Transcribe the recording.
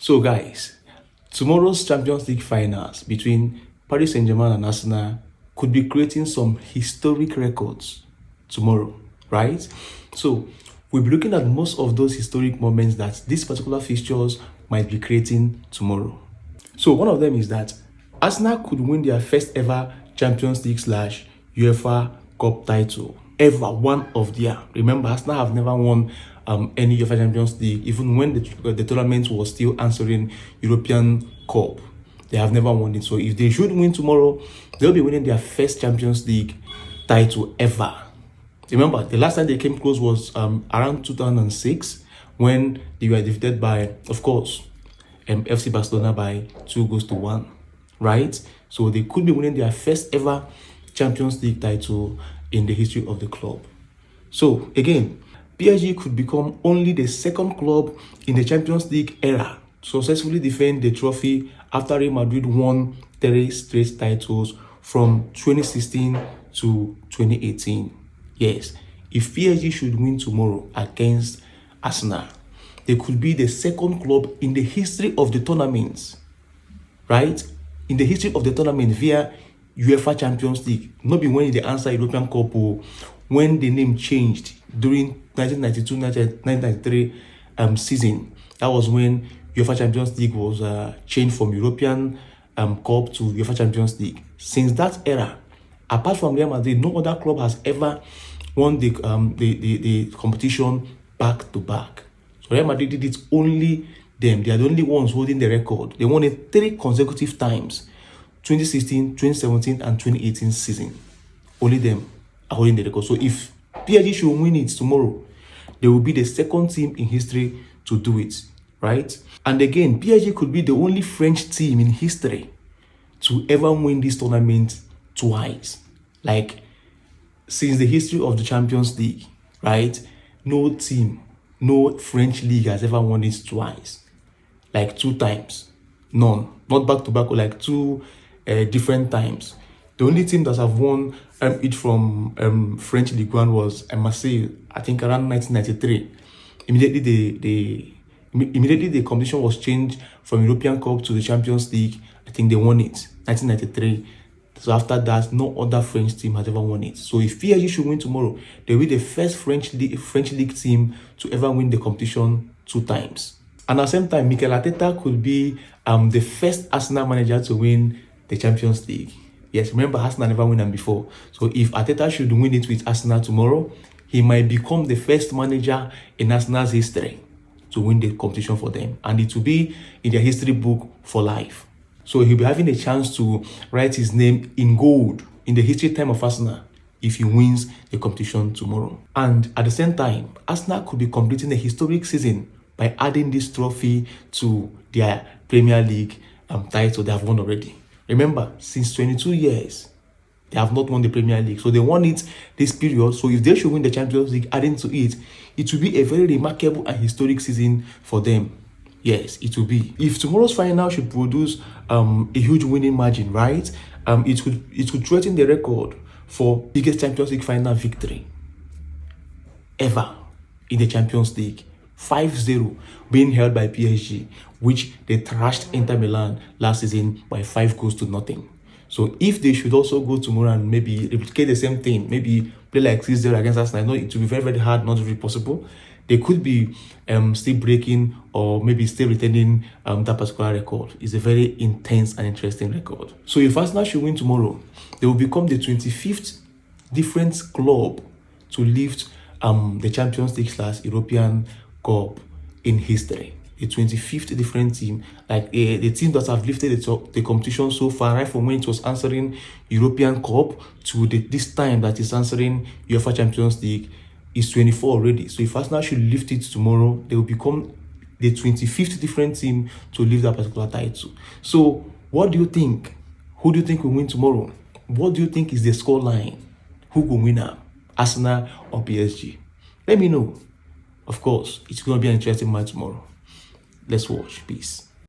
So guys, tomorrow's Champions League finals between Paris Saint-Germain and Arsenal could be creating some historic records tomorrow, right? So we'll be looking at most of those historic moments that these particular fixtures might be creating tomorrow. So one of them is that Arsenal could win their first ever Champions League / UEFA Cup title. Ever, one of their. Remember, Arsenal have never won any UEFA Champions League, even when the tournament was still answering European Cup. They have never won it. So if they should win tomorrow, they'll be winning their first Champions League title ever. Remember, the last time they came close was around 2006 when they were defeated by, of course, FC Barcelona by 2-1, right? So they could be winning their first ever Champions League title in the history of the club. So again, PSG could become only the second club in the Champions League era to successfully defend the trophy after Real Madrid won 3 straight titles from 2016 to 2018. Yes, if PSG should win tomorrow against Arsenal, they could be the second club in the history of the tournament, right? In the history of the tournament via UEFA Champions League. Not be when they answer European Cup or when the name changed during 1992-1993 season. That was when UEFA Champions League was changed from European Cup to UEFA Champions League. Since that era, apart from Real Madrid, no other club has ever won the competition back to back. So Real Madrid did it only them. They are the only ones holding the record. They won it 3 consecutive times. 2016, 2017, and 2018 season. Only them are holding the record. So if PSG should win it tomorrow, they will be the second team in history to do it, right? And again, PSG could be the only French team in history to ever win this tournament twice. Like, since the history of the Champions League, right? No team, no French league has ever won it twice. Like 2 times. None. Not back to back, or like 2 different times. The only team that have won it from French Ligue 1 was Marseille, I think around 1993. Immediately the competition was changed from European Cup to the Champions League. I think they won it 1993. So after that, no other French team has ever won it. So if PSG should win tomorrow, they'll be the first French league team to ever win the competition 2 times. And at the same time, Mikel Arteta could be the first Arsenal manager to win the Champions League. Yes, remember, Arsenal never won them before. So if Arteta should win it with Arsenal tomorrow, he might become the first manager in Arsenal's history to win the competition for them. And it will be in their history book for life. So he'll be having a chance to write his name in gold in the history time of Arsenal if he wins the competition tomorrow. And at the same time, Arsenal could be completing a historic season by adding this trophy to their Premier League title they have won already. Remember, since 22 years, they have not won the Premier League. So they won it this period. So if they should win the Champions League, adding to it, it will be a very remarkable and historic season for them. Yes, it will be. If tomorrow's final should produce a huge winning margin, right? It could threaten the record for biggest Champions League final victory ever in the Champions League. 5-0 being held by PSG, which they thrashed Inter Milan last season by 5-0. So if they should also go tomorrow and maybe replicate the same thing, maybe play like 6-0 against Arsenal, I know it will be very, very hard, not really possible. They could be still breaking or maybe still retaining that particular record. It's a very intense and interesting record. So if Arsenal should win tomorrow, they will become the 25th different club to lift the Champions League / European Cup in history. The 25th different team, like the team that have lifted the competition so far, right from when it was answering European Cup to this time that is answering UEFA Champions League, is 24 already. So if Arsenal should lift it tomorrow, they will become the 25th different team to lift that particular title. So what do you think? Who do you think will win tomorrow? What do you think is the score line? Who will win now? Arsenal or PSG? Let me know. Of course, it's going to be an interesting match tomorrow. Let's watch. Peace.